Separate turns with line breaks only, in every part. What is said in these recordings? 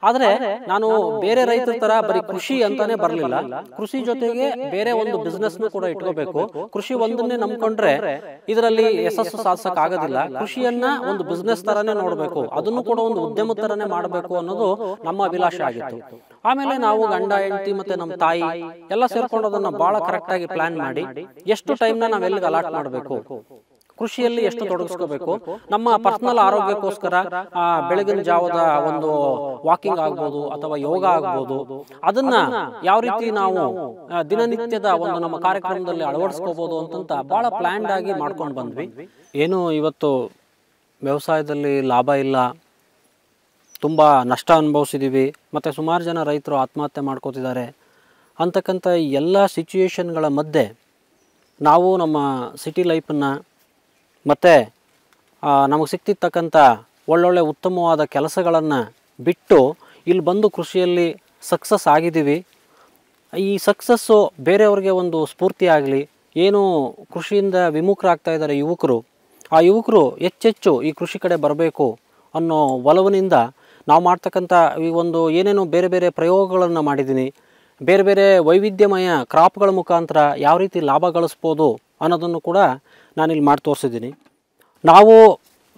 ಆದರೆ ನಾನು ಬೇರೆ ರೈತರ ತರ ಬರೀ ಕೃಷಿ ಅಂತಾನೆ ಬರಲಿಲ್ಲ. ಕೃಷಿ ಜೊತೆಗೆ ಬೇರೆ ಒಂದು ಬಿಸ್ನೆಸ್ನು ಕೂಡ ಇಟ್ಕೋಬೇಕು. ಕೃಷಿ ಒಂದನ್ನೇ ನಂಬ್ಕೊಂಡ್ರೆ ಇದರಲ್ಲಿ ಯಶಸ್ಸು ಸಾಧಿಸಕ್ ಆಗೋದಿಲ್ಲ. ಕೃಷಿಯನ್ನ ಒಂದು ಬಿಸ್ನೆಸ್ ತರಾನೇ ನೋಡಬೇಕು, ಅದನ್ನು ಕೂಡ ಒಂದು ಉದ್ಯಮ ತರಾನೇ ಮಾಡಬೇಕು ಅನ್ನೋದು ನಮ್ಮ ಅಭಿಲಾಷೆ ಆಗಿತ್ತು. ಆಮೇಲೆ ನಾವು ಗಂಡ ಹೆಂಡತಿ ಮತ್ತೆ ನಮ್ಮ ತಾಯಿ ಎಲ್ಲ ಸೇರ್ಕೊಂಡು ಅದನ್ನ ಬಹಳ ಕರೆಕ್ಟ್ ಆಗಿ ಪ್ಲಾನ್ ಮಾಡಿ ಎಷ್ಟು ಟೈಮ್ನ ನಾವೆಲ್ಲಿಗೆ ಅಲಾಟ್ ಮಾಡಬೇಕು, ಕೃಷಿಯಲ್ಲಿ ಎಷ್ಟು ತೊಡಗಿಸ್ಕೋಬೇಕು, ನಮ್ಮ ಪರ್ಸನಲ್ ಆರೋಗ್ಯಕ್ಕೋಸ್ಕರ ಬೆಳಗಿನ ಜಾವದ ಒಂದು ವಾಕಿಂಗ್ ಆಗ್ಬೋದು ಅಥವಾ ಯೋಗ ಆಗ್ಬೋದು, ಅದನ್ನ ಯಾವ ರೀತಿ ನಾವು ದಿನನಿತ್ಯದ ಒಂದು ನಮ್ಮ ಕಾರ್ಯಕ್ರಮದಲ್ಲಿ ಅಳವಡಿಸ್ಕೋಬಹುದು ಅಂತಂತ ಬಹಳ ಪ್ಲಾನ್ಡ್ ಆಗಿ ಮಾಡ್ಕೊಂಡು ಬಂದ್ವಿ. ಏನು ಇವತ್ತು ವ್ಯವಸಾಯದಲ್ಲಿ ಲಾಭ ಇಲ್ಲ, ತುಂಬ ನಷ್ಟ ಅನುಭವಿಸಿದ್ದೀವಿ, ಮತ್ತು ಸುಮಾರು ಜನ ರೈತರು ಆತ್ಮಹತ್ಯೆ ಮಾಡ್ಕೋತಿದ್ದಾರೆ ಅಂತಕ್ಕಂಥ ಎಲ್ಲ ಸಿಚುಯೇಷನ್ಗಳ ಮಧ್ಯೆ ನಾವು ನಮ್ಮ ಸಿಟಿ ಲೈಫನ್ನು ಮತ್ತು ನಮಗೆ ಸಿಗ್ತಿರ್ತಕ್ಕಂಥ ಒಳ್ಳೊಳ್ಳೆ ಉತ್ತಮವಾದ ಕೆಲಸಗಳನ್ನು ಬಿಟ್ಟು ಇಲ್ಲಿ ಬಂದು ಕೃಷಿಯಲ್ಲಿ ಸಕ್ಸಸ್ ಆಗಿದ್ದೀವಿ. ಈ ಸಕ್ಸಸ್ಸು ಬೇರೆಯವ್ರಿಗೆ ಒಂದು ಸ್ಫೂರ್ತಿ ಆಗಲಿ. ಏನು ಕೃಷಿಯಿಂದ ವಿಮುಖರಾಗ್ತಾ ಇದ್ದಾರೆ ಯುವಕರು, ಆ ಯುವಕರು ಹೆಚ್ಚೆಚ್ಚು ಈ ಕೃಷಿ ಕಡೆ ಬರಬೇಕು ಅನ್ನೋ ಒಲವಿನಿಂದ ನಾವು ಮಾಡ್ತಕ್ಕಂಥ ಈ ಒಂದು ಏನೇನು ಬೇರೆ ಬೇರೆ ಪ್ರಯೋಗಗಳನ್ನು ಮಾಡಿದ್ದೀನಿ. ಬೇರೆ ಬೇರೆ ವೈವಿಧ್ಯಮಯ ಕ್ರಾಪ್ಗಳ ಮುಖಾಂತರ ಯಾವ ರೀತಿ ಲಾಭ ಗಳಿಸ್ಬೋದು ಅನ್ನೋದನ್ನು ಕೂಡ ನಾನಿಲ್ಲಿ ಮಾಡಿ ತೋರಿಸಿದ್ದೀನಿ. ನಾವು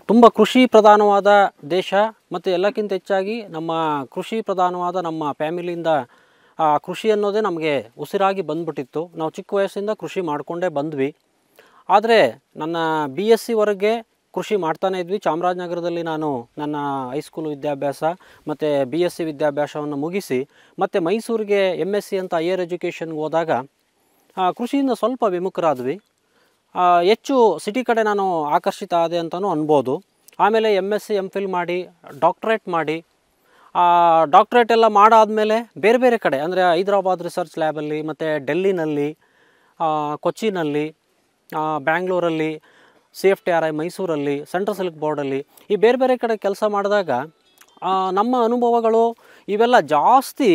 ತುಂಬ ಕೃಷಿ ಪ್ರಧಾನವಾದ ದೇಶ, ಮತ್ತು ಎಲ್ಲಕ್ಕಿಂತ ಹೆಚ್ಚಾಗಿ ನಮ್ಮ ಕೃಷಿ ಪ್ರಧಾನವಾದ ನಮ್ಮ ಫ್ಯಾಮಿಲಿಯಿಂದ ಕೃಷಿ ಅನ್ನೋದೇ ನಮಗೆ ಉಸಿರಾಗಿ ಬಂದ್ಬಿಟ್ಟಿತ್ತು. ನಾವು ಚಿಕ್ಕ ವಯಸ್ಸಿಂದ ಕೃಷಿ ಮಾಡಿಕೊಂಡೇ ಬಂದ್ವಿ. ಆದರೆ ನನ್ನ BSc ಕೃಷಿ ಮಾಡ್ತಾನೇ ಇದ್ವಿ. ಚಾಮರಾಜನಗರದಲ್ಲಿ ನಾನು ನನ್ನ ಹೈಸ್ಕೂಲ್ ವಿದ್ಯಾಭ್ಯಾಸ ಮತ್ತು BSc ವಿದ್ಯಾಭ್ಯಾಸವನ್ನು ಮುಗಿಸಿ ಮತ್ತು ಮೈಸೂರಿಗೆ MSc ಅಂತ ಹೈಯರ್ ಎಜುಕೇಷನ್ಗೆ ಹೋದಾಗ ಕೃಷಿಯಿಂದ ಸ್ವಲ್ಪ ವಿಮುಖರಾದ್ವಿ. ಹೆಚ್ಚು ಸಿಟಿ ಕಡೆ ನಾನು ಆಕರ್ಷಿತ ಆದೆ ಅಂತಲೂ ಅನ್ಬೋದು. ಆಮೇಲೆ MSc MPhil ಮಾಡಿ ಡಾಕ್ಟ್ರೇಟ್ ಮಾಡಿ ಡಾಕ್ಟ್ರೇಟ್ ಎಲ್ಲ ಮಾಡಾದಮೇಲೆ ಬೇರೆ ಬೇರೆ ಕಡೆ ಅಂದರೆ ಹೈದರಾಬಾದ್ ರಿಸರ್ಚ್ ಲ್ಯಾಬಲ್ಲಿ ಮತ್ತು ಡೆಲ್ಲಿನಲ್ಲಿ, ಕೊಚ್ಚಿನಲ್ಲಿ, ಬ್ಯಾಂಗ್ಳೂರಲ್ಲಿ, CFTRI ಮೈಸೂರಲ್ಲಿ, ಸೆಂಟ್ರಲ್ ಸಿಲ್ಕ್ ಬೋರ್ಡಲ್ಲಿ ಈ ಬೇರೆ ಬೇರೆ ಕಡೆ ಕೆಲಸ ಮಾಡಿದಾಗ ನಮ್ಮ ಅನುಭವಗಳು ಇವೆಲ್ಲ ಜಾಸ್ತಿ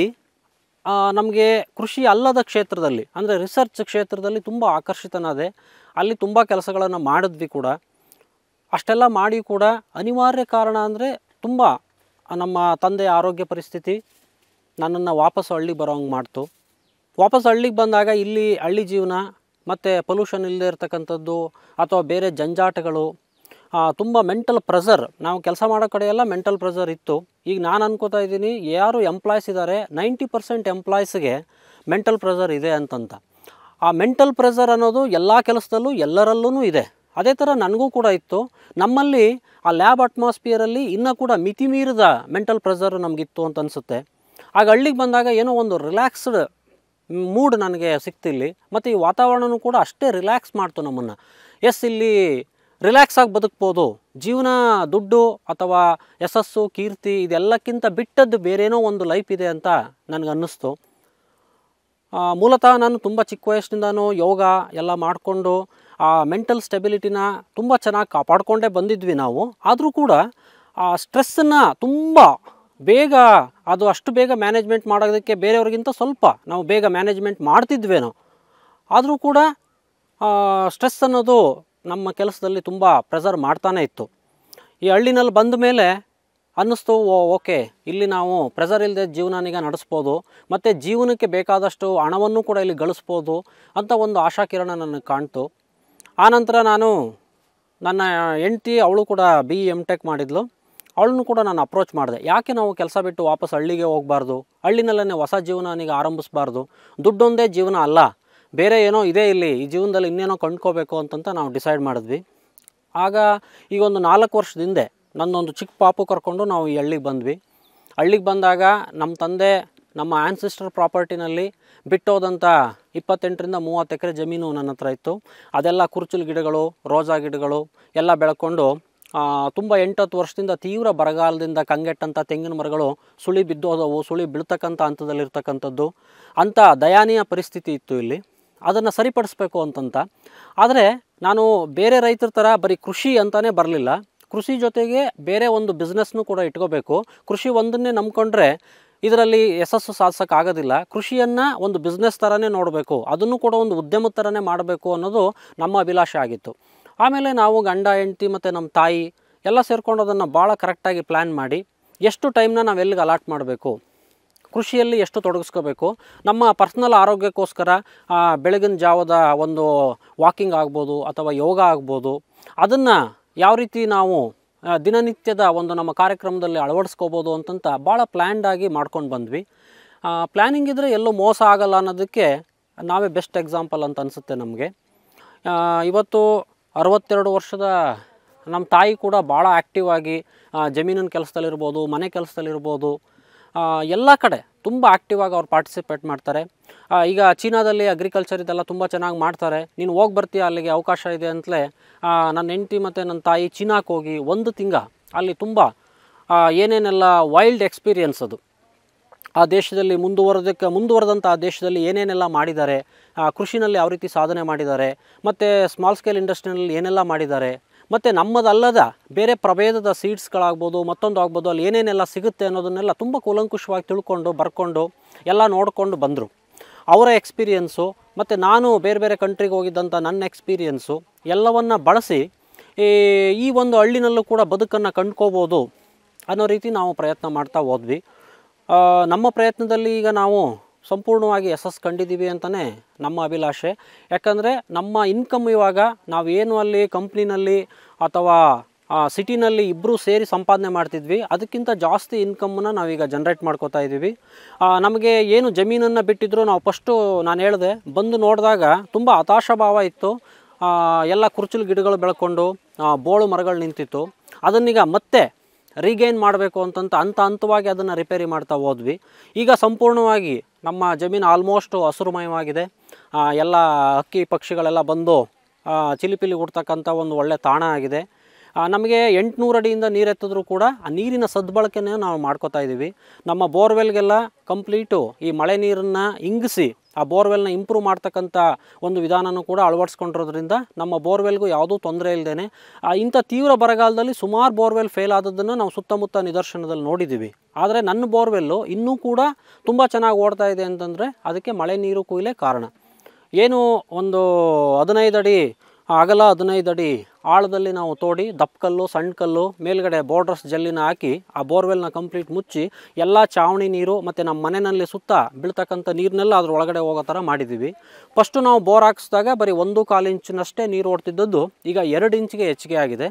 ನಮಗೆ ಕೃಷಿ ಅಲ್ಲದ ಕ್ಷೇತ್ರದಲ್ಲಿ ಅಂದರೆ ರಿಸರ್ಚ್ ಕ್ಷೇತ್ರದಲ್ಲಿ ತುಂಬ ಆಕರ್ಷಿತನಾದೆ. ಅಲ್ಲಿ ತುಂಬ ಕೆಲಸಗಳನ್ನು ಮಾಡಿದ್ವಿ ಕೂಡ. ಅಷ್ಟೆಲ್ಲ ಮಾಡಿ ಕೂಡ ಅನಿವಾರ್ಯ ಕಾರಣ ಅಂದರೆ ತುಂಬ ನಮ್ಮ ತಂದೆಯ ಆರೋಗ್ಯ ಪರಿಸ್ಥಿತಿ ನನ್ನನ್ನು ವಾಪಸ್ಸು ಹಳ್ಳಿಗೆ ಬರೋಂಗೆ ಮಾಡ್ತು. ವಾಪಸ್ ಹಳ್ಳಿಗೆ ಬಂದಾಗ ಇಲ್ಲಿ ಹಳ್ಳಿ ಜೀವನ ಮತ್ತು ಪೊಲ್ಯೂಷನ್ ಇಲ್ಲದೆ ಇರ್ತಕ್ಕಂಥದ್ದು ಅಥವಾ ಬೇರೆ ಜಂಜಾಟಗಳು, ತುಂಬ ಮೆಂಟಲ್ ಪ್ರೆಷರ್. ನಾವು ಕೆಲಸ ಮಾಡೋ ಕಡೆ ಎಲ್ಲ ಮೆಂಟಲ್ ಪ್ರೆಷರ್ ಇತ್ತು. ಈಗ ನಾನು ಅನ್ಕೋತಾ ಇದ್ದೀನಿ, ಯಾರು ಎಂಪ್ಲಾಯ್ಸ್ ಇದ್ದಾರೆ 90% ಎಂಪ್ಲಾಯ್ಸ್ಗೆ ಮೆಂಟಲ್ ಪ್ರೆಷರ್ ಇದೆ ಅಂತಂತ. ಆ ಮೆಂಟಲ್ ಪ್ರೆಷರ್ ಅನ್ನೋದು ಎಲ್ಲ ಕೆಲಸದಲ್ಲೂ ಎಲ್ಲರಲ್ಲೂ ಇದೆ. ಅದೇ ಥರ ನನಗೂ ಕೂಡ ಇತ್ತು. ನಮ್ಮಲ್ಲಿ ಆ ಲ್ಯಾಬ್ ಅಟ್ಮಾಸ್ಫಿಯರಲ್ಲಿ ಇನ್ನೂ ಕೂಡ ಮಿತಿ ಮೀರಿದ ಮೆಂಟಲ್ ಪ್ರೆಷರ್ ನಮಗಿತ್ತು ಅಂತ ಅನಿಸುತ್ತೆ. ಆಗ ಹಳ್ಳಿಗೆ ಬಂದಾಗ ಏನೋ ಒಂದು ರಿಲ್ಯಾಕ್ಸ್ಡ್ ಮೂಡ್ ನನಗೆ ಸಿಕ್ತಿಲ್ಲಿ, ಮತ್ತು ಈ ವಾತಾವರಣವೂ ಕೂಡ ಅಷ್ಟೇ ರಿಲ್ಯಾಕ್ಸ್ ಮಾಡ್ತು ನಮ್ಮನ್ನು. ಇಲ್ಲಿ ರಿಲ್ಯಾಕ್ಸ್ ಆಗಿ ಬದುಕ್ಬೋದು. ಜೀವನ ದುಡ್ಡು ಅಥವಾ ಯಶಸ್ಸು ಕೀರ್ತಿ ಇದೆಲ್ಲಕ್ಕಿಂತ ಬಿಟ್ಟದ್ದು ಬೇರೇನೋ ಒಂದು ಲೈಫ್ ಇದೆ ಅಂತ ನನಗನ್ನಿಸ್ತು. ಮೂಲತಃ ನಾನು ತುಂಬ ಚಿಕ್ಕ ವಯಸ್ಸಿನಿಂದನೂ ಯೋಗ ಎಲ್ಲ ಮಾಡಿಕೊಂಡು ಆ ಮೆಂಟಲ್ ಸ್ಟೆಬಿಲಿಟಿನ ತುಂಬ ಚೆನ್ನಾಗಿ ಕಾಪಾಡಿಕೊಂಡೇ ಬಂದಿದ್ವಿ ನಾವು. ಆದರೂ ಕೂಡ ಆ ಸ್ಟ್ರೆಸ್ಸನ್ನು ತುಂಬ ಬೇಗ ಅದು ಅಷ್ಟು ಬೇಗ ಮ್ಯಾನೇಜ್ಮೆಂಟ್ ಮಾಡೋದಕ್ಕೆ ಬೇರೆಯವ್ರಿಗಿಂತ ಸ್ವಲ್ಪ ನಾವು ಬೇಗ ಮ್ಯಾನೇಜ್ಮೆಂಟ್ ಮಾಡ್ತಿದ್ವೇನೋ. ಆದರೂ ಕೂಡ ಸ್ಟ್ರೆಸ್ ಅನ್ನೋದು ನಮ್ಮ ಕೆಲಸದಲ್ಲಿ ತುಂಬ ಪ್ರೆಷರ್ ಮಾಡ್ತಾನೇ ಇತ್ತು. ಈ ಹಳ್ಳಿನಲ್ಲಿ ಬಂದ ಮೇಲೆ ಅನ್ನಿಸ್ತು, ಓಕೆ ಇಲ್ಲಿ ನಾವು ಪ್ರೆಷರ್ ಇಲ್ಲದೆ ಜೀವನನೀಗ ನಡೆಸ್ಬೋದು ಮತ್ತು ಜೀವನಕ್ಕೆ ಬೇಕಾದಷ್ಟು ಹಣವನ್ನು ಕೂಡ ಇಲ್ಲಿ ಗಳಿಸ್ಬೋದು ಅಂತ ಒಂದು ಆಶಾಕಿರಣ ನನಗೆ ಕಾಣ್ತು. ಆನಂತರ ನಾನು ನನ್ನ ಹೆಂಡ್ತಿ, ಅವಳು ಕೂಡ BE MTech ಮಾಡಿದ್ಲು. ಅವಳನ್ನು ಕೂಡ ನಾನು ಅಪ್ರೋಚ್ ಮಾಡಿದೆ. ಯಾಕೆ ನಾವು ಕೆಲಸ ಬಿಟ್ಟು ವಾಪಸ್ ಹಳ್ಳಿಗೆ ಹೋಗಬಾರ್ದು, ಹಳ್ಳಿನಲ್ಲೇ ಹೊಸ ಜೀವನನೀಗ ಆರಂಭಿಸಬಾರ್ದು, ದುಡ್ಡೊಂದೇ ಜೀವನ ಅಲ್ಲ, ಬೇರೆ ಏನೋ ಇದೆ ಇಲ್ಲಿ, ಈ ಜೀವನದಲ್ಲಿ ಇನ್ನೇನೋ ಕಂಡ್ಕೋಬೇಕು ಅಂತಂತ ನಾವು ಡಿಸೈಡ್ ಮಾಡಿದ್ವಿ. ಆಗ ಈಗ ಒಂದು 4 ವರ್ಷದ ಹಿಂದೆ ನನ್ನೊಂದು ಚಿಕ್ಕ ಪಾಪು ಕರ್ಕೊಂಡು ನಾವು ಈ ಹಳ್ಳಿಗೆ ಬಂದ್ವಿ. ಹಳ್ಳಿಗೆ ಬಂದಾಗ ನಮ್ಮ ತಂದೆ ನಮ್ಮ ಆ್ಯನ್ಸಿಸ್ಟರ್ ಪ್ರಾಪರ್ಟಿನಲ್ಲಿ ಬಿಟ್ಟೋದಂಥ 28ರಿಂದ 30 ಎಕರೆ ಜಮೀನು ನನ್ನ ಹತ್ರ ಇತ್ತು. ಅದೆಲ್ಲ ಕುರ್ಚಲು ಗಿಡಗಳು, ರೋಜಾ ಗಿಡಗಳು ಎಲ್ಲ ಬೆಳ್ಕೊಂಡು ತುಂಬ 8-10 ವರ್ಷದಿಂದ ತೀವ್ರ ಬರಗಾಲದಿಂದ ಕಂಗೆಟ್ಟಂಥ ತೆಂಗಿನ ಮರಗಳು ಸುಳಿ ಬಿದ್ದೋದವು, ಸುಳಿ ಬೀಳ್ತಕ್ಕಂಥ ಹಂತದಲ್ಲಿರ್ತಕ್ಕಂಥದ್ದು ಅಂಥ ದಯನೀಯ ಪರಿಸ್ಥಿತಿ ಇತ್ತು ಇಲ್ಲಿ. ಅದನ್ನು ಸರಿಪಡಿಸ್ಬೇಕು ಅಂತಂತ. ಆದರೆ ನಾನು ಬೇರೆ ರೈತರ ಥರ ಬರೀ ಕೃಷಿ ಅಂತಲೇ ಬರಲಿಲ್ಲ. ಕೃಷಿ ಜೊತೆಗೆ ಬೇರೆ ಒಂದು ಬಿಸ್ನೆಸ್ನು ಕೂಡ ಇಟ್ಕೋಬೇಕು. ಕೃಷಿ ಒಂದನ್ನೇ ನಂಬ್ಕೊಂಡ್ರೆ ಇದರಲ್ಲಿ ಯಶಸ್ಸು ಸಾಧಿಸೋಕೆ ಆಗೋದಿಲ್ಲ. ಕೃಷಿಯನ್ನು ಒಂದು ಬಿಸ್ನೆಸ್ ಥರನೇ ನೋಡಬೇಕು, ಅದನ್ನು ಕೂಡ ಒಂದು ಉದ್ಯಮದ ಥರನೇ ಮಾಡಬೇಕು ಅನ್ನೋದು ನಮ್ಮ ಅಭಿಲಾಷೆ ಆಗಿತ್ತು. ಆಮೇಲೆ ನಾವು ಗಂಡ ಹೆಂಡತಿ ಮತ್ತು ನಮ್ಮ ತಾಯಿ ಎಲ್ಲ ಸೇರ್ಕೊಂಡು ಅದನ್ನು ಭಾಳ ಕರೆಕ್ಟಾಗಿ ಪ್ಲ್ಯಾನ್ ಮಾಡಿ ಎಷ್ಟು ಟೈಮ್ನ ನಾವು ಎಲ್ಲಿಗೆ ಅಲಾಟ್ ಮಾಡಬೇಕು, ಕೃಷಿಯಲ್ಲಿ ಎಷ್ಟು ತೊಡಗಿಸ್ಕೋಬೇಕು, ನಮ್ಮ ಪರ್ಸ್ನಲ್ ಆರೋಗ್ಯಕ್ಕೋಸ್ಕರ ಬೆಳಗಿನ ಜಾವದ ಒಂದು ವಾಕಿಂಗ್ ಆಗ್ಬೋದು ಅಥವಾ ಯೋಗ ಆಗ್ಬೋದು, ಅದನ್ನು ಯಾವ ರೀತಿ ನಾವು ದಿನನಿತ್ಯದ ಒಂದು ನಮ್ಮ ಕಾರ್ಯಕ್ರಮದಲ್ಲಿ ಅಳವಡಿಸ್ಕೋಬೋದು ಅಂತಂತ ಭಾಳ ಪ್ಲ್ಯಾನ್ಡಾಗಿ ಮಾಡ್ಕೊಂಡು ಬಂದ್ವಿ. ಪ್ಲ್ಯಾನಿಂಗ್ ಇದ್ದರೆ ಎಲ್ಲೂ ಮೋಸ ಆಗಲ್ಲ ಅನ್ನೋದಕ್ಕೆ ನಾವೇ ಬೆಸ್ಟ್ ಎಕ್ಸಾಂಪಲ್ ಅಂತ ಅನಿಸುತ್ತೆ ನಮಗೆ. ಇವತ್ತು 62 ವರ್ಷದ ನಮ್ಮ ತಾಯಿ ಕೂಡ ಭಾಳ ಆ್ಯಕ್ಟಿವ್ ಆಗಿ ಜಮೀನಿನ ಕೆಲಸದಲ್ಲಿರ್ಬೋದು, ಮನೆ ಕೆಲಸದಲ್ಲಿರ್ಬೋದು, ಎಲ್ಲ ಕಡೆ ತುಂಬ ಆ್ಯಕ್ಟಿವ್ ಆಗಿ ಅವ್ರು ಪಾರ್ಟಿಸಿಪೇಟ್ ಮಾಡ್ತಾರೆ. ಈಗ ಚೀನಾದಲ್ಲಿ ಅಗ್ರಿಕಲ್ಚರ್ ಇದೆಲ್ಲ ತುಂಬ ಚೆನ್ನಾಗಿ ಮಾಡ್ತಾರೆ. ನೀನು ಹೋಗಿ ಬರ್ತೀಯ, ಅಲ್ಲಿಗೆ ಅವಕಾಶ ಇದೆ ಅಂತಲೇ ನನ್ನ ಹೆಂಡತಿ ಮತ್ತು ನನ್ನ ತಾಯಿ ಚೀನಾಕ್ಕೆ ಹೋಗಿ 1 ತಿಂಗ ಅಲ್ಲಿ ತುಂಬ ಏನೇನೆಲ್ಲ ವೈಲ್ಡ್ ಎಕ್ಸ್ಪೀರಿಯನ್ಸ್ ಅದು, ಆ ದೇಶದಲ್ಲಿ ಮುಂದುವರೆದಂಥ ಆ ದೇಶದಲ್ಲಿ ಏನೇನೆಲ್ಲ ಮಾಡಿದ್ದಾರೆ, ಕೃಷಿನಲ್ಲಿ ಯಾವ ರೀತಿ ಸಾಧನೆ ಮಾಡಿದ್ದಾರೆ, ಮತ್ತು ಸ್ಮಾಲ್ ಸ್ಕೇಲ್ ಇಂಡಸ್ಟ್ರಿನಲ್ಲಿ ಏನೆಲ್ಲ ಮಾಡಿದ್ದಾರೆ, ಮತ್ತು ನಮ್ಮದಲ್ಲದ ಬೇರೆ ಪ್ರಭೇದದ ಸೀಡ್ಸ್ಗಳಾಗ್ಬೋದು, ಮತ್ತೊಂದು ಆಗ್ಬೋದು, ಅಲ್ಲಿ ಏನೇನೆಲ್ಲ ಸಿಗುತ್ತೆ ಅನ್ನೋದನ್ನೆಲ್ಲ ತುಂಬ ಕೂಲಂಕುಷವಾಗಿ ತಿಳ್ಕೊಂಡು ಬರ್ಕೊಂಡು ಎಲ್ಲ ನೋಡಿಕೊಂಡು ಬಂದರು. ಅವರ ಎಕ್ಸ್ಪೀರಿಯನ್ಸು ಮತ್ತು ನಾನು ಬೇರೆ ಬೇರೆ ಕಂಟ್ರಿಗೆ ಹೋಗಿದ್ದಂಥ ನನ್ನ ಎಕ್ಸ್ಪೀರಿಯನ್ಸು ಎಲ್ಲವನ್ನು ಬಳಸಿ ಈ ಒಂದು ಹಳ್ಳಿನಲ್ಲೂ ಕೂಡ ಬದುಕನ್ನು ಕಂಡ್ಕೋಬೋದು ಅನ್ನೋ ರೀತಿ ನಾವು ಪ್ರಯತ್ನ ಮಾಡ್ತಾ ಹೋದ್ವಿ. ನಮ್ಮ ಪ್ರಯತ್ನದಲ್ಲಿ ಈಗ ನಾವು ಸಂಪೂರ್ಣವಾಗಿ ಯಶಸ್ಸು ಕಂಡಿದ್ದೀವಿ ಅಂತಲೇ ನಮ್ಮ ಅಭಿಲಾಷೆ. ಯಾಕಂದರೆ ನಮ್ಮ ಇನ್ಕಮ್ ಇವಾಗ ನಾವೇನು ಅಲ್ಲಿ ಕಂಪ್ನಿನಲ್ಲಿ ಅಥವಾ ಸಿಟಿನಲ್ಲಿ ಇಬ್ಬರೂ ಸೇರಿ ಸಂಪಾದನೆ ಮಾಡ್ತಿದ್ವಿ, ಅದಕ್ಕಿಂತ ಜಾಸ್ತಿ ಇನ್ಕಮ್ಮನ್ನು ನಾವೀಗ ಜನ್ರೇಟ್ ಮಾಡ್ಕೋತಾ ಇದ್ದೀವಿ. ನಮಗೆ ಏನು ಜಮೀನನ್ನು ಬಿಟ್ಟಿದ್ರು ನಾವು ಫಸ್ಟು ನಾನು ಹೇಳಿದೆ ಬಂದು ನೋಡಿದಾಗ ತುಂಬ ಹತಾಶಾಭಾವ ಇತ್ತು. ಎಲ್ಲ ಕುರ್ಚಲು ಗಿಡಗಳು ಬೆಳ್ಕೊಂಡು ಬೋಳು ಮರಗಳು ನಿಂತಿತ್ತು. ಅದನ್ನೀಗ ಮತ್ತೆ ರೀಗೈನ್ ಮಾಡಬೇಕು ಅಂತಂತ ಹಂತವಾಗಿ ಅದನ್ನು ರಿಪೇರಿ ಮಾಡ್ತಾ ಹೋದ್ವಿ. ಈಗ ಸಂಪೂರ್ಣವಾಗಿ ನಮ್ಮ ಜಮೀನು ಆಲ್ಮೋಸ್ಟ್ ಹಸುರುಮಯವಾಗಿದೆ. ಎಲ್ಲ ಹಕ್ಕಿ ಪಕ್ಷಿಗಳೆಲ್ಲ ಬಂದು ಚಿಲಿಪಿಲಿ ಹುಡ್ತಕ್ಕಂಥ ಒಂದು ಒಳ್ಳೆ ತಾಣ ಆಗಿದೆ. ನಮಗೆ 800 ಅಡಿಯಿಂದ ನೀರೆತ್ತಿದ್ರೂ ಕೂಡ ಆ ನೀರಿನ ಸದ್ಬಳಕೆನೇ ನಾವು ಮಾಡ್ಕೋತಾ ಇದ್ದೀವಿ. ನಮ್ಮ ಬೋರ್ವೆಲ್ಗೆಲ್ಲ ಕಂಪ್ಲೀಟು ಈ ಮಳೆ ನೀರನ್ನು ಇಂಗಿಸಿ ಆ ಬೋರ್ವೆಲ್ನ ಇಂಪ್ರೂವ್ ಮಾಡ್ತಕ್ಕಂಥ ಒಂದು ವಿಧಾನನೂ ಕೂಡ ಅಳವಡಿಸ್ಕೊಂಡಿರೋದ್ರಿಂದ ನಮ್ಮ ಬೋರ್ವೆಲ್ಗೂ ಯಾವುದೂ ತೊಂದರೆ ಇಲ್ಲದೇ ಇಂಥ ತೀವ್ರ ಬರಗಾಲದಲ್ಲಿ ಸುಮಾರು ಬೋರ್ವೆಲ್ ಫೇಲ್ ಆದದ್ದನ್ನು ನಾವು ಸುತ್ತಮುತ್ತ ನಿದರ್ಶನದಲ್ಲಿ ನೋಡಿದ್ದೀವಿ. ಆದರೆ ನನ್ನ ಬೋರ್ವೆಲ್ಲು ಇನ್ನೂ ಕೂಡ ತುಂಬ ಚೆನ್ನಾಗಿ ಓಡ್ತಾ ಇದೆ ಅಂತಂದರೆ ಅದಕ್ಕೆ ಮಳೆ ನೀರು ಕೊಯ್ಲೇ ಕಾರಣ. ಏನು ಒಂದು 15 ಅಡಿ ಅಗಲ 15 ಅಡಿ ಆಳದಲ್ಲಿ ನಾವು ತೋಡಿ ದಪ್ಪಕಲ್ಲು ಸಣ್ಣ ಕಲ್ಲು ಮೇಲ್ಗಡೆ ಬೋರ್ಡರ್ಸ್ ಜಲ್ಲಿನ ಹಾಕಿ ಆ ಬೋರ್ವೆಲ್ನ ಕಂಪ್ಲೀಟ್ ಮುಚ್ಚಿ ಎಲ್ಲ ಚಾವಣಿ ನೀರು ಮತ್ತು ನಮ್ಮ ಮನೆಯಲ್ಲಿ ಸುತ್ತ ಬೀಳ್ತಕ್ಕಂಥ ನೀರನ್ನೆಲ್ಲ ಅದ್ರ ಒಳಗಡೆ ಹೋಗೋ ಥರ ಮಾಡಿದ್ದೀವಿ. ಫಸ್ಟು ನಾವು ಬೋರ್ ಹಾಕಿಸಿದಾಗ ಬರೀ 1.25 ಇಂಚಿನಷ್ಟೇ ನೀರು ಓಡ್ತಿದ್ದದ್ದು ಈಗ 2 ಇಂಚಿಗೆ ಹೆಚ್ಚಿಗೆ ಆಗಿದೆ.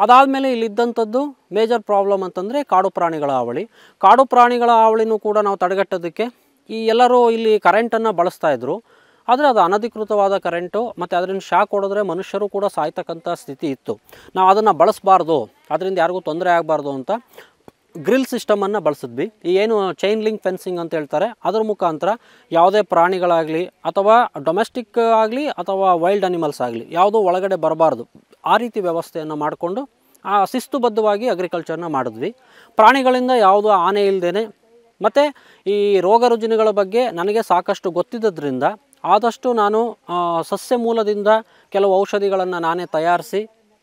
ಅದಾದಮೇಲೆ ಇಲ್ಲಿದ್ದಂಥದ್ದು ಮೇಜರ್ ಪ್ರಾಬ್ಲಮ್ ಅಂತಂದರೆ ಕಾಡು ಪ್ರಾಣಿಗಳ ಹಾವಳಿ. ಕಾಡು ಪ್ರಾಣಿಗಳ ಹಾವಳಿನೂ ಕೂಡ ನಾವು ತಡೆಗಟ್ಟೋದಕ್ಕೆ ಎಲ್ಲರೂ ಇಲ್ಲಿ ಕರೆಂಟನ್ನು ಬಳಸ್ತಾಯಿದ್ರು. ಆದರೆ ಅದು ಅನಧಿಕೃತವಾದ ಕರೆಂಟು ಮತ್ತು ಅದರಿಂದ ಶಾಕ್ ಹೊಡೆದ್ರೆ ಮನುಷ್ಯರು ಕೂಡ ಸಾಯ್ತಕ್ಕಂಥ ಸ್ಥಿತಿ ಇತ್ತು. ನಾವು ಅದನ್ನು ಬಳಸಬಾರ್ದು, ಅದರಿಂದ ಯಾರಿಗೂ ತೊಂದರೆ ಆಗಬಾರ್ದು ಅಂತ ಗ್ರಿಲ್ ಸಿಸ್ಟಮನ್ನು ಬಳಸಿದ್ವಿ. ಈ ಏನು ಚೈನ್ ಲಿಂಕ್ ಫೆನ್ಸಿಂಗ್ ಅಂತ ಹೇಳ್ತಾರೆ, ಅದ್ರ ಮುಖಾಂತರ ಯಾವುದೇ ಪ್ರಾಣಿಗಳಾಗಲಿ ಅಥವಾ ಡೊಮೆಸ್ಟಿಕ್ ಆಗಲಿ ಅಥವಾ ವೈಲ್ಡ್ ಅನಿಮಲ್ಸ್ ಆಗಲಿ ಯಾವುದೂ ಒಳಗಡೆ ಬರಬಾರ್ದು, ಆ ರೀತಿ ವ್ಯವಸ್ಥೆಯನ್ನು ಮಾಡಿಕೊಂಡು ಶಿಸ್ತುಬದ್ಧವಾಗಿ ಅಗ್ರಿಕಲ್ಚರ್ನ ಮಾಡಿದ್ವಿ. ಪ್ರಾಣಿಗಳಿಂದ ಯಾವುದೂ ಹಾನಿ ಇಲ್ಲದೇ ಮತ್ತು ಈ ರೋಗ ರುಜಿನಗಳ ಬಗ್ಗೆ ನನಗೆ ಸಾಕಷ್ಟು ಗೊತ್ತಿದ್ದರಿಂದ ಆದಷ್ಟು ನಾನು ಸಸ್ಯ ಮೂಲದಿಂದ ಕೆಲವು ಔಷಧಿಗಳನ್ನು ನಾನೇ ತಯಾರಿಸಿ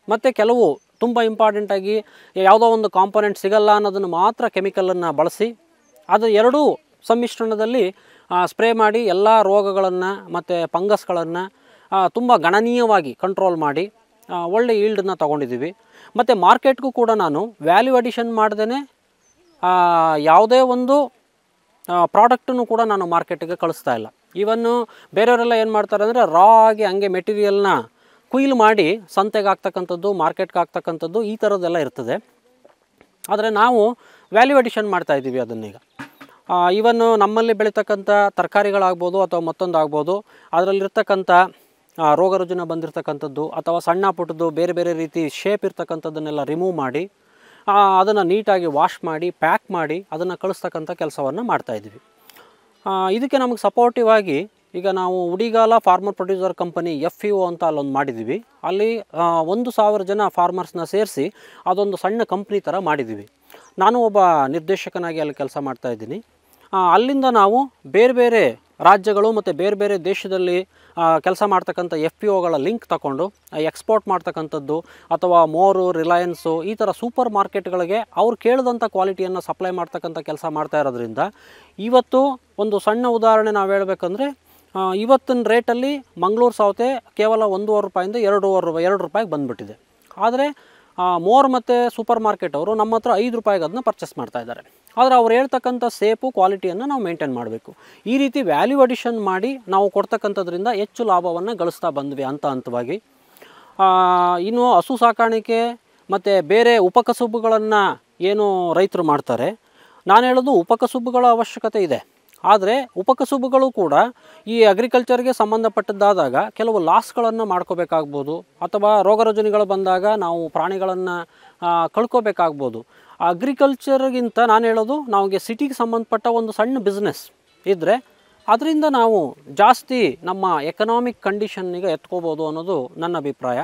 ಮತ್ತು ಕೆಲವು ತುಂಬ ಇಂಪಾರ್ಟೆಂಟಾಗಿ ಯಾವುದೋ ಒಂದು ಕಾಂಪೊನೆಂಟ್ ಸಿಗಲ್ಲ ಅನ್ನೋದನ್ನು ಮಾತ್ರ ಕೆಮಿಕಲನ್ನು ಬಳಸಿ ಅದು ಎರಡೂ ಸಮ್ಮಿಶ್ರಣದಲ್ಲಿ ಸ್ಪ್ರೇ ಮಾಡಿ ಎಲ್ಲ ರೋಗಗಳನ್ನು ಮತ್ತು ಫಂಗಸ್ಗಳನ್ನು ತುಂಬ ಗಣನೀಯವಾಗಿ ಕಂಟ್ರೋಲ್ ಮಾಡಿ ಒಳ್ಳೆ ಈಲ್ಡನ್ನು ತೊಗೊಂಡಿದ್ದೀವಿ. ಮತ್ತು ಮಾರ್ಕೆಟ್ಗೂ ಕೂಡ ನಾನು ವ್ಯಾಲ್ಯೂ ಅಡಿಷನ್ ಮಾಡ್ದೇ ಯಾವುದೇ ಒಂದು ಪ್ರಾಡಕ್ಟನ್ನು ಕೂಡ ನಾನು ಮಾರ್ಕೆಟಿಗೆ ಕಳಿಸ್ತಾ ಇಲ್ಲ. ಈವನ್ನು ಬೇರೆಯವರೆಲ್ಲ ಏನು ಮಾಡ್ತಾರೆ ಅಂದರೆ ರಾ ಆಗಿ ಹಂಗೆ ಮೆಟೀರಿಯಲ್ನ ಕುಯ್ಲು ಮಾಡಿ ಸಂತೆಗೆ ಹಾಕ್ತಕ್ಕಂಥದ್ದು, ಮಾರ್ಕೆಟ್ಗೆ ಹಾಕ್ತಕ್ಕಂಥದ್ದು, ಈ ಥರದ್ದೆಲ್ಲ ಇರ್ತದೆ. ಆದರೆ ನಾವು ವ್ಯಾಲ್ಯೂ ಅಡಿಷನ್ ಮಾಡ್ತಾಯಿದ್ದೀವಿ ಅದನ್ನೀಗ. ಈವನ್ನು ನಮ್ಮಲ್ಲಿ ಬೆಳೀತಕ್ಕಂಥ ತರಕಾರಿಗಳಾಗ್ಬೋದು ಅಥವಾ ಮತ್ತೊಂದು ಆಗ್ಬೋದು, ಅದರಲ್ಲಿರ್ತಕ್ಕಂಥ ರೋಗ ರುಜಿನ ಬಂದಿರತಕ್ಕಂಥದ್ದು ಅಥವಾ ಸಣ್ಣ ಪುಟ್ಟದ್ದು ಬೇರೆ ಬೇರೆ ರೀತಿ ಶೇಪ್ ಇರ್ತಕ್ಕಂಥದ್ದನ್ನೆಲ್ಲ ರಿಮೂವ್ ಮಾಡಿ ಅದನ್ನು ನೀಟಾಗಿ ವಾಶ್ ಮಾಡಿ ಪ್ಯಾಕ್ ಮಾಡಿ ಅದನ್ನು ಕಳಿಸ್ತಕ್ಕಂಥ ಕೆಲಸವನ್ನು ಮಾಡ್ತಾಯಿದ್ವಿ. ಇದಕ್ಕೆ ನಮಗೆ ಸಪೋರ್ಟಿವ್ ಆಗಿ ಈಗ ನಾವು Udigala farmer producer company FEO ಅಂತ ಅಲ್ಲೊಂದು ಮಾಡಿದ್ದೀವಿ. ಅಲ್ಲಿ 1000 ಜನ ಫಾರ್ಮರ್ಸ್ನ ಸೇರಿಸಿ ಅದೊಂದು ಸಣ್ಣ ಕಂಪ್ನಿ ಥರ ಮಾಡಿದ್ದೀವಿ. ನಾನು ಒಬ್ಬ ನಿರ್ದೇಶಕನಾಗಿ ಅಲ್ಲಿ ಕೆಲಸ ಮಾಡ್ತಾಯಿದ್ದೀನಿ. ಅಲ್ಲಿಂದ ನಾವು ಬೇರೆ ಬೇರೆ ರಾಜ್ಯಗಳು ಮತ್ತು ಬೇರೆ ಬೇರೆ ದೇಶದಲ್ಲಿ ಕೆಲಸ ಮಾಡ್ತಕ್ಕಂಥ FPOಗಳ ಲಿಂಕ್ ತಗೊಂಡು ಎಕ್ಸ್ಪೋರ್ಟ್ ಮಾಡ್ತಕ್ಕಂಥದ್ದು ಅಥವಾ ಮೋರು, ರಿಲಯನ್ಸು ಈ ಥರ ಸೂಪರ್ ಮಾರ್ಕೆಟ್ಗಳಿಗೆ ಅವ್ರು ಕೇಳಿದಂಥ ಕ್ವಾಲಿಟಿಯನ್ನು ಸಪ್ಲೈ ಮಾಡ್ತಕ್ಕಂಥ ಕೆಲಸ ಮಾಡ್ತಾ ಇರೋದ್ರಿಂದ ಇವತ್ತು ಒಂದು ಸಣ್ಣ ಉದಾಹರಣೆ ನಾವು ಹೇಳಬೇಕಂದ್ರೆ ಇವತ್ತಿನ ರೇಟಲ್ಲಿ ಮಂಗಳೂರು ಸೌತೆ ಕೇವಲ 1.5 ರೂಪಾಯಿಂದ 2 ರೂಪಾಯಿಗೆ ಬಂದುಬಿಟ್ಟಿದೆ. ಆದರೆ ಮೋರ್ ಮತ್ತು ಸೂಪರ್ ಮಾರ್ಕೆಟ್ ಅವರು ನಮ್ಮ ಹತ್ರ 5 ರೂಪಾಯಿಗೆ ಅದನ್ನ ಪರ್ಚೇಸ್ ಮಾಡ್ತಾ ಇದ್ದಾರೆ. ಆದರೆ ಅವ್ರು ಹೇಳ್ತಕ್ಕಂಥ ಸೇಪು ಕ್ವಾಲಿಟಿಯನ್ನು ನಾವು ಮೇಂಟೈನ್ ಮಾಡಬೇಕು. ಈ ರೀತಿ ವ್ಯಾಲ್ಯೂ ಅಡಿಷನ್ ಮಾಡಿ ನಾವು ಕೊಡ್ತಕ್ಕಂಥದ್ರಿಂದ ಹೆಚ್ಚು ಲಾಭವನ್ನು ಗಳಿಸ್ತಾ ಬಂದ್ವಿ ಹಂತವಾಗಿ. ಇನ್ನು ಹಸು ಸಾಕಾಣಿಕೆ ಮತ್ತು ಬೇರೆ ಉಪಕಸುಬುಗಳನ್ನು ಏನು ರೈತರು ಮಾಡ್ತಾರೆ, ನಾನು ಹೇಳೋದು ಉಪಕಸುಬುಗಳ ಅವಶ್ಯಕತೆ ಇದೆ. ಆದರೆ ಉಪಕಸುಬುಗಳು ಕೂಡ ಈ ಅಗ್ರಿಕಲ್ಚರ್ಗೆ ಸಂಬಂಧಪಟ್ಟದ್ದಾದಾಗ ಕೆಲವು ಲಾಸ್ಗಳನ್ನು ಮಾಡ್ಕೋಬೇಕಾಗ್ಬೋದು, ಅಥವಾ ರೋಗ ರುಜಿನಗಳು ಬಂದಾಗ ನಾವು ಪ್ರಾಣಿಗಳನ್ನು ಕಳ್ಕೋಬೇಕಾಗ್ಬೋದು. ಅಗ್ರಿಕಲ್ಚರ್ಗಿಂತ ನಾನು ಹೇಳೋದು ನಮಗೆ ಸಿಟಿಗೆ ಸಂಬಂಧಪಟ್ಟ ಒಂದು ಸಣ್ಣ ಬಿಸ್ನೆಸ್ ಇದ್ದರೆ ಅದರಿಂದ ನಾವು ಜಾಸ್ತಿ ನಮ್ಮ ಎಕನಾಮಿಕ್ ಕಂಡೀಷನ್ನಿಗೆ ಎತ್ಕೋಬೋದು ಅನ್ನೋದು ನನ್ನ ಅಭಿಪ್ರಾಯ.